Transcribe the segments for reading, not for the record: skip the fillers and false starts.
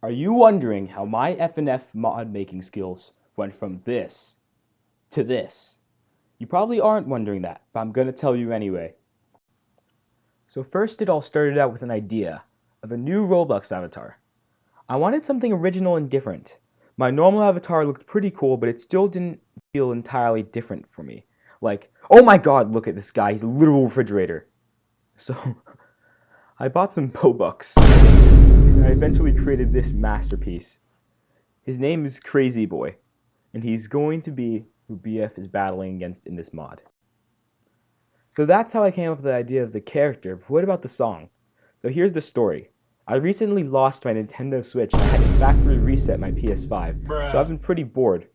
Are you wondering how my FNF mod making skills went from this to this? You probably aren't wondering that, but I'm gonna tell you anyway. So first it all started out with an idea of a new Roblox avatar. I wanted something original and different. My normal avatar looked pretty cool, but it still didn't feel entirely different for me. Like, oh my god, look at this guy, he's a literal refrigerator. So I bought some Pobucks, and I eventually created this masterpiece. His name is Crazy Boy, and he's going to be who BF is battling against in this mod. So that's how I came up with the idea of the character, but what about the song? So here's the story. I recently lost my Nintendo Switch and I had to factory reset my PS5, so I've been pretty bored.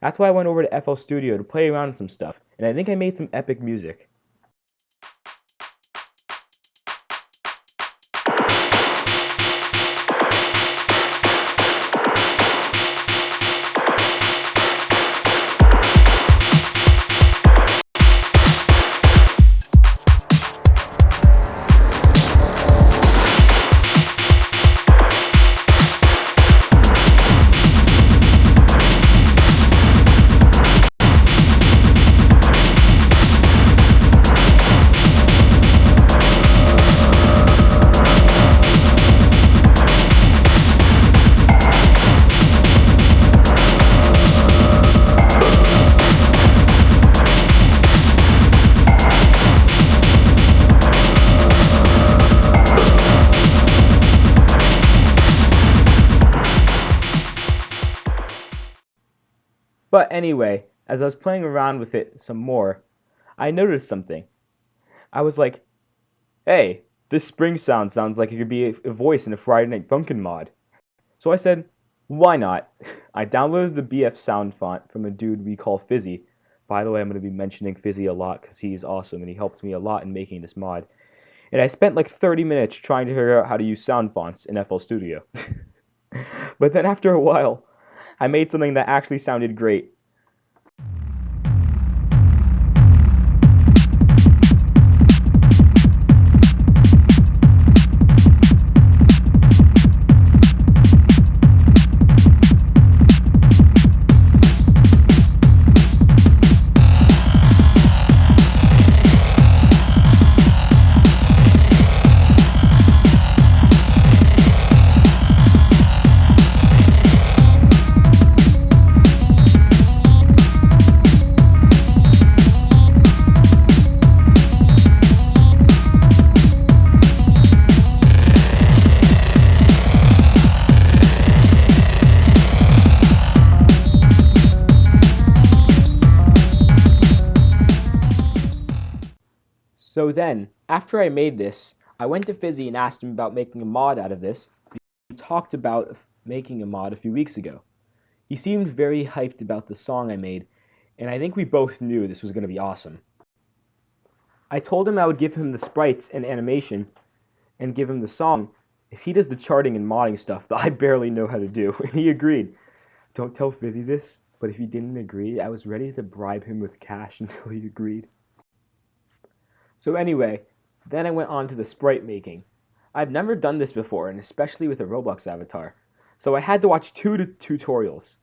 That's why I went over to FL Studio to play around with some stuff, and I think I made some epic music. But anyway, as I was playing around with it some more, I noticed something. I was like, hey, this spring sounds like it could be a voice in a Friday Night Funkin' mod. So I said, why not? I downloaded the BF sound font from a dude we call Fizzy. By the way, I'm going to be mentioning Fizzy a lot because he's awesome and he helped me a lot in making this mod. And I spent like 30 minutes trying to figure out how to use sound fonts in FL Studio. But then after a while, I made something that actually sounded great. So then, after I made this, I went to Fizzy and asked him about making a mod out of this. We talked about making a mod a few weeks ago. He seemed very hyped about the song I made, and I think we both knew this was going to be awesome. I told him I would give him the sprites and animation, and give him the song if he does the charting and modding stuff that I barely know how to do, and he agreed. Don't tell Fizzy this, but if he didn't agree, I was ready to bribe him with cash until he agreed. So anyway, then I went on to the sprite making. I've never done this before, and especially with a Roblox avatar. So I had to watch two tutorials.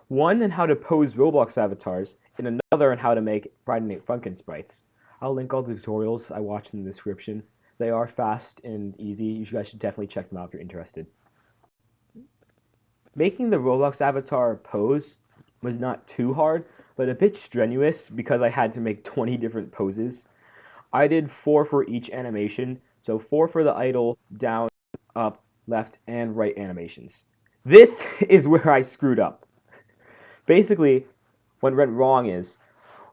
One on how to pose Roblox avatars, and another on how to make Friday Night Funkin' sprites. I'll link all the tutorials I watched in the description. They are fast and easy. You guys should definitely check them out if you're interested. Making the Roblox avatar pose was not too hard, but a bit strenuous because I had to make 20 different poses. I did 4 for each animation, so 4 for the idle, down, up, left, and right animations. This is where I screwed up. Basically, what went wrong is,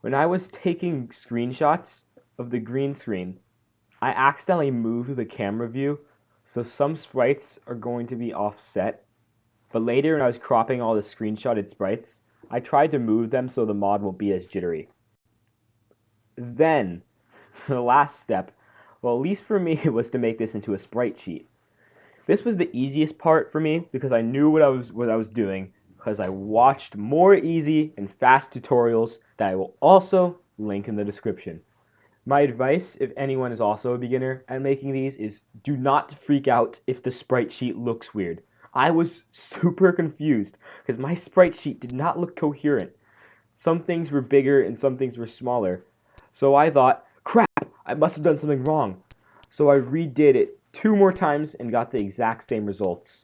when I was taking screenshots of the green screen, I accidentally moved the camera view, so some sprites are going to be offset, but later when I was cropping all the screenshotted sprites, I tried to move them so the mod won't be as jittery. Then, the last step, well, at least for me, it was to make this into a sprite sheet. This was the easiest part for me because I knew what I was doing because I watched more easy and fast tutorials that I will also link in the description. My advice, if anyone is also a beginner at making these, is do not freak out if the sprite sheet looks weird. I was super confused because my sprite sheet did not look coherent. Some things were bigger and some things were smaller. So I thought, crap, I must have done something wrong. So I redid it 2 more times and got the exact same results.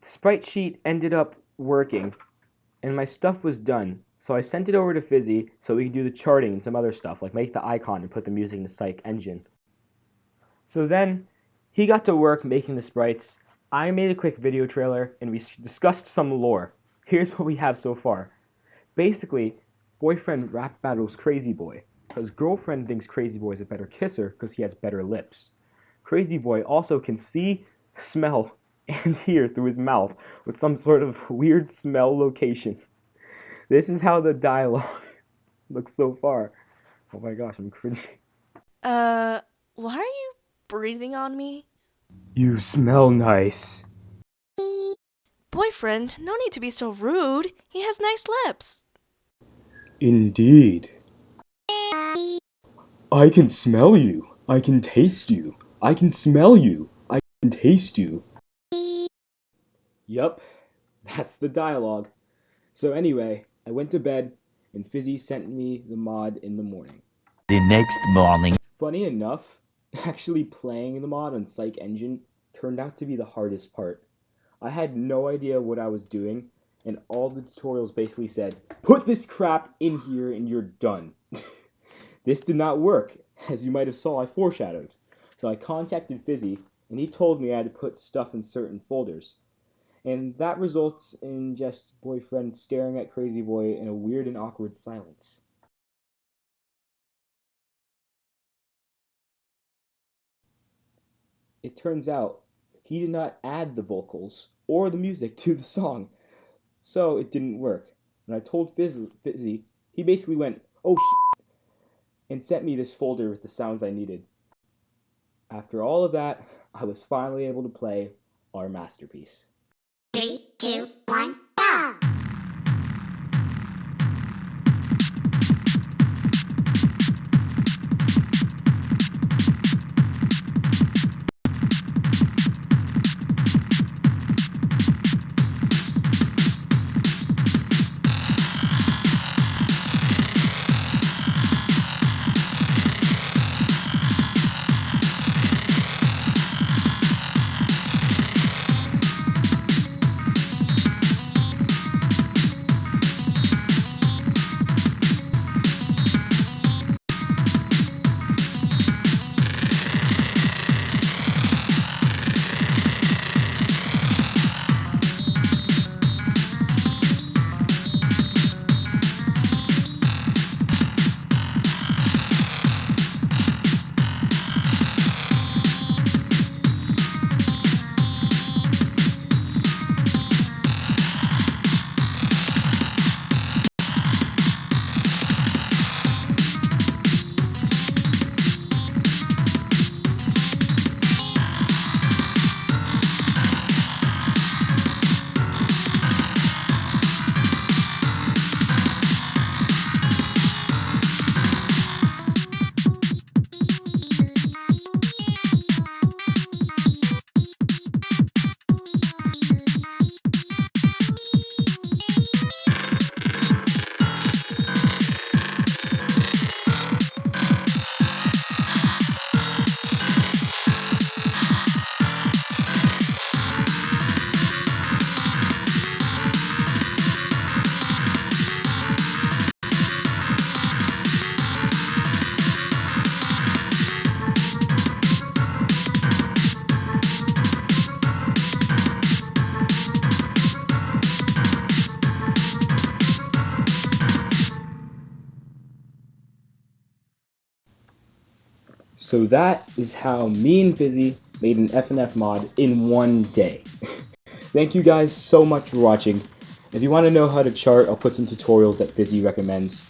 The sprite sheet ended up working and my stuff was done. So I sent it over to Fizzy so we could do the charting and some other stuff, like make the icon and put the music in the psych engine. So then he got to work making the sprites. I made a quick video trailer and we discussed some lore. Here's what we have so far. Basically, boyfriend rap battles Crazy Boy because girlfriend thinks Crazy Boy is a better kisser because he has better lips. Crazy Boy also can see, smell, and hear through his mouth with some sort of weird smell location. This is how the dialogue looks so far. Oh my gosh, I'm cringing. Why are you breathing on me? You smell nice. Boyfriend, no need to be so rude. He has nice lips. Indeed. I can smell you. I can taste you. I can smell you. I can taste you. Yup, that's the dialogue. So anyway, I went to bed and Fizzy sent me the mod in the morning. The next morning. Funny enough, actually playing the mod on Psych Engine turned out to be the hardest part. I had no idea what I was doing, and all the tutorials basically said, put this crap in here and you're done. This did not work, as you might have saw I foreshadowed. So I contacted Fizzy, and he told me I had to put stuff in certain folders. And that results in just boyfriend staring at Crazy Boy in a weird and awkward silence. It turns out he did not add the vocals or the music to the song, so it didn't work. When I told Fizzy, he basically went, oh shit, and sent me this folder with the sounds I needed. After all of that, I was finally able to play our masterpiece. 3, 2, 1, go! So that is how me and Fizzy made an FNF mod in one day. Thank you guys so much for watching. If you want to know how to chart, I'll put some tutorials that Fizzy recommends.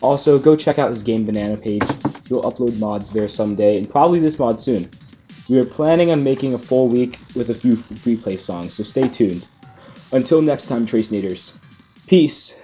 Also, go check out his Gamebanana page. He'll upload mods there someday, and probably this mod soon. We are planning on making a full week with a few free play songs, so stay tuned. Until next time, Trace Naders. Peace!